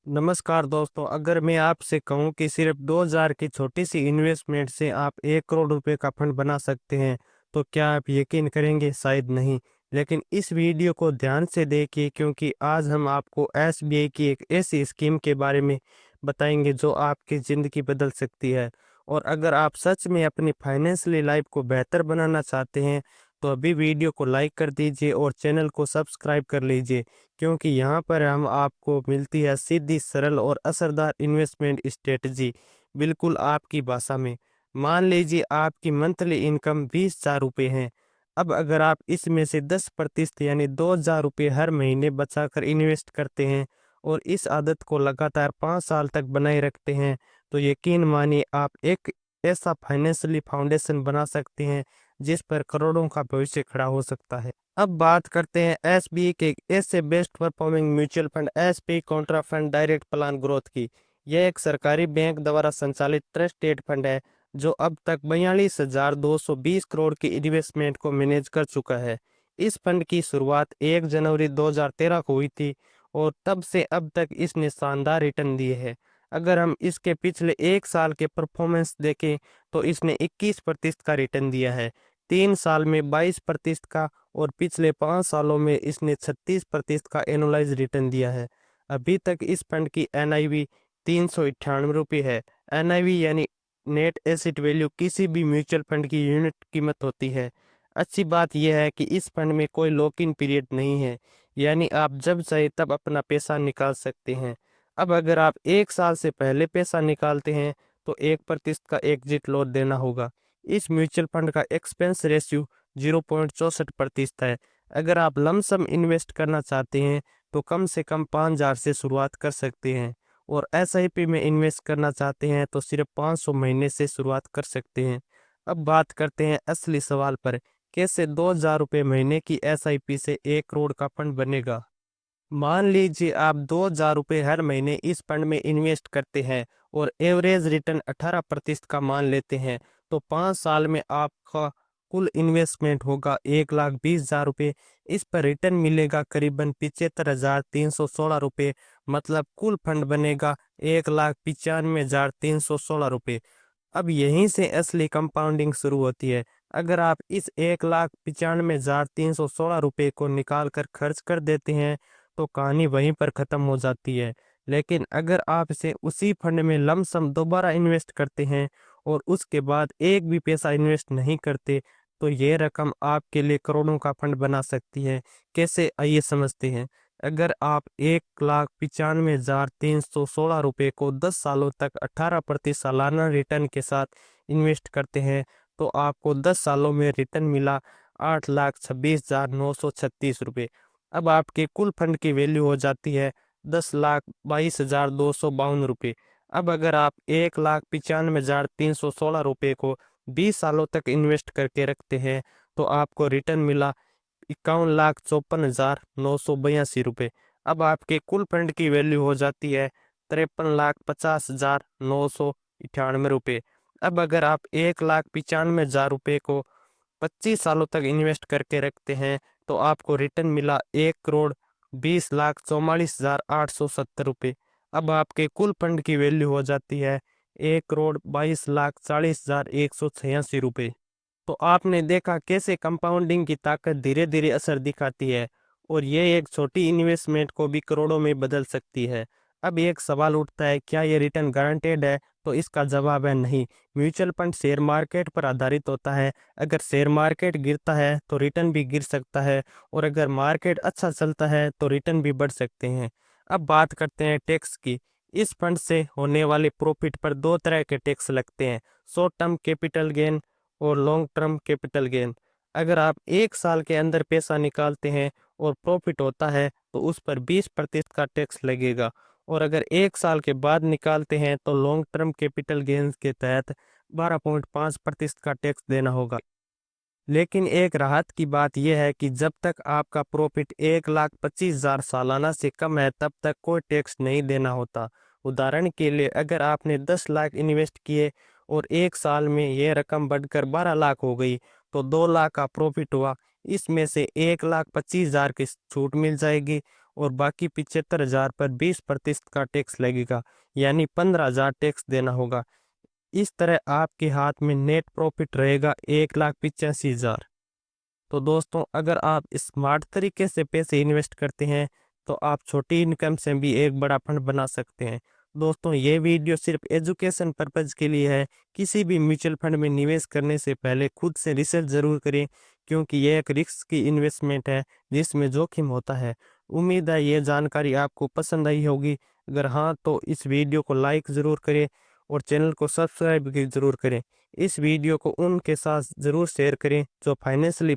नमस्कार दोस्तों, अगर मैं आपसे कहूं कि सिर्फ 2000 की छोटी सी इन्वेस्टमेंट से आप 1 करोड़ रुपए का फंड बना सकते हैं, तो क्या आप यकीन करेंगे? शायद नहीं। लेकिन इस वीडियो को ध्यान से देखिए, क्योंकि आज हम आपको एसबीआई की एक ऐसी स्कीम के बारे में बताएंगे जो आपकी ज़िंदगी बदल सकती है। और अगर आप सच में अपनी फाइनेंशियली लाइफ को बेहतर बनाना चाहते हैं, तो अभी वीडियो को लाइक कर दीजिए और चैनल को सब्सक्राइब कर लीजिए, क्योंकि यहाँ पर हम आपको मिलती है सीधी, सरल और असरदार इन्वेस्टमेंट स्ट्रेटजी, बिल्कुल आपकी भाषा में। मान लीजिए आपकी मंथली इनकम 20,000 रुपये है। अब अगर आप इसमें से 10% यानी 2,000 रुपये हर महीने बचाकर इन्वेस्ट करते हैं और इस आदत को लगातार 5 साल तक बनाए रखते हैं, तो यकीन मानिए आप एक ऐसा फाइनेंशियली फाउंडेशन बना सकते हैं जिस पर करोड़ों का भविष्य खड़ा हो सकता है। अब बात करते हैं एसबीआई के एक ऐसे best performing mutual fund SBI Contra fund direct plan growth की। यह एक सरकारी बैंक द्वारा संचालित ट्रस्टेड फंड है जो अब तक 42,220 करोड़ की इन्वेस्टमेंट को मैनेज कर चुका है। इस फंड की शुरुआत 1 जनवरी 2013 को हुई थी और तब से अब तक इसने शानदार रिटर्न दिए हैं। अगर हम इसके पिछले 1 साल के परफॉर्मेंस देखें, तो इसने 21% का रिटर्न दिया है, 3 साल में 22% का, और पिछले 5 सालों में इसने 36% का एनुअलाइज रिटर्न दिया है। अभी तक इस फंड की एनआईवी 398 रुपये है। एनआईवी यानी नेट एसेट वैल्यू किसी भी म्यूचुअल फंड की यूनिट कीमत होती है। अच्छी बात यह है कि इस फंड में कोई लॉक इन पीरियड नहीं है, यानी आप जब चाहे तब अपना पैसा निकाल सकते हैं। अब अगर आप 1 साल से पहले पैसा निकालते हैं, तो 1% का एग्जिट लॉस देना होगा। इस म्यूचुअल फंड का एक्सपेंस रेशियो 0.64% है। अगर आप लमसम इन्वेस्ट करना चाहते हैं, तो कम से कम 5,000 से शुरुआत कर सकते हैं, और एसआईपी में इन्वेस्ट करना चाहते हैं तो सिर्फ 500 महीने से शुरुआत कर सकते हैं। अब बात करते हैं असली सवाल पर, कैसे 2,000 रुपये महीने की एसआईपी से 1 करोड़ का फंड बनेगा। मान लीजिए आप 2,000 रुपये हर महीने इस फंड में इन्वेस्ट करते हैं और एवरेज रिटर्न 18% का मान लेते हैं, तो 5 साल में आपका कुल इन्वेस्टमेंट होगा 1,20,000 रुपये। इस पर रिटर्न मिलेगा करीबन 75,316 रुपये। मतलब कुल फंड बनेगा 1,95,316 रुपये। अब यहीं से असली कंपाउंडिंग शुरू होती है। अगर आप इस 1,95,316 रुपये को निकाल कर खर्च कर देते हैं, तो कहानी वहीं पर ख़त्म हो जाती है। लेकिन अगर आप इसे उसी फंड में लमसम दोबारा इन्वेस्ट करते हैं और उसके बाद एक भी पैसा इन्वेस्ट नहीं करते, तो ये रकम आपके लिए करोड़ों का फंड बना सकती है। कैसे, आइए समझते हैं। अगर आप 1,95,316 रुपये को 10 सालों तक 18% सालाना रिटर्न के साथ इन्वेस्ट करते हैं, तो आपको 10 सालों में रिटर्न मिला 8,26,936 रुपये। अब आपके कुल फंड की वैल्यू हो जाती है 10,22,252 रुपये। अब अगर आप 1,95,316 रुपये को 20 सालों तक इन्वेस्ट करके रखते हैं, तो आपको रिटर्न मिला 51,54,982 रुपये। अब आपके कुल फंड की वैल्यू हो जाती है 53,50,998 रुपये। अब अगर आप 1,95,000 रुपये को 25 सालों तक इन्वेस्ट करके रखते हैं, तो आपको रिटर्न मिला 1,20,44,870 रुपये। अब आपके कुल फंड की वैल्यू हो जाती है 1,22,40,186 रुपये। तो आपने देखा कैसे कंपाउंडिंग की ताकत धीरे धीरे असर दिखाती है, और ये एक छोटी इन्वेस्टमेंट को भी करोड़ों में बदल सकती है। अब एक सवाल उठता है, क्या ये रिटर्न गारंटेड है? तो इसका जवाब है नहीं। म्यूचुअल फंड शेयर मार्केट पर आधारित होता है। अगर शेयर मार्केट गिरता है तो रिटर्न भी गिर सकता है, और अगर मार्केट अच्छा चलता है तो रिटर्न भी बढ़ सकते हैं। अब बात करते हैं टैक्स की। इस फंड से होने वाले प्रॉफिट पर दो तरह के टैक्स लगते हैं, शॉर्ट टर्म कैपिटल गेन और लॉन्ग टर्म कैपिटल गेन। अगर आप 1 साल के अंदर पैसा निकालते हैं और प्रॉफिट होता है, तो उस पर 20% का टैक्स लगेगा, और अगर 1 साल के बाद निकालते हैं तो लॉन्ग टर्म कैपिटल गेन्स के तहत 12.5% का टैक्स देना होगा। लेकिन एक राहत की बात यह है कि जब तक आपका प्रॉफिट 1,25,000 सालाना से कम है, तब तक कोई टैक्स नहीं देना होता। उदाहरण के लिए, अगर आपने 10 लाख इन्वेस्ट किए और 1 साल में यह रकम बढ़कर 12 लाख हो गई, तो 2 लाख का प्रॉफिट हुआ। इसमें से 1,25,000 की छूट मिल जाएगी, और बाकी 75,000 पर 20% का टैक्स लगेगा, यानी 15,000 टैक्स देना होगा। इस तरह आपके हाथ में नेट प्रॉफिट रहेगा 1,85,000। तो दोस्तों, अगर आप स्मार्ट तरीके से पैसे इन्वेस्ट करते हैं तो आप छोटी इनकम से भी एक बड़ा फंड बना सकते हैं। दोस्तों, ये वीडियो सिर्फ एजुकेशन पर्पज के लिए है। किसी भी म्यूचुअल फंड में निवेश करने से पहले खुद से रिसर्च जरूर करें, क्योंकि यह एक रिस्क की इन्वेस्टमेंट है जिसमें जोखिम होता है। उम्मीद है ये जानकारी आपको पसंद आई होगी। अगर हाँ, तो इस वीडियो को लाइक ज़रूर करें और चैनल को सब्सक्राइब भी ज़रूर करें। इस वीडियो को उनके साथ ज़रूर शेयर करें जो फाइनेंशियली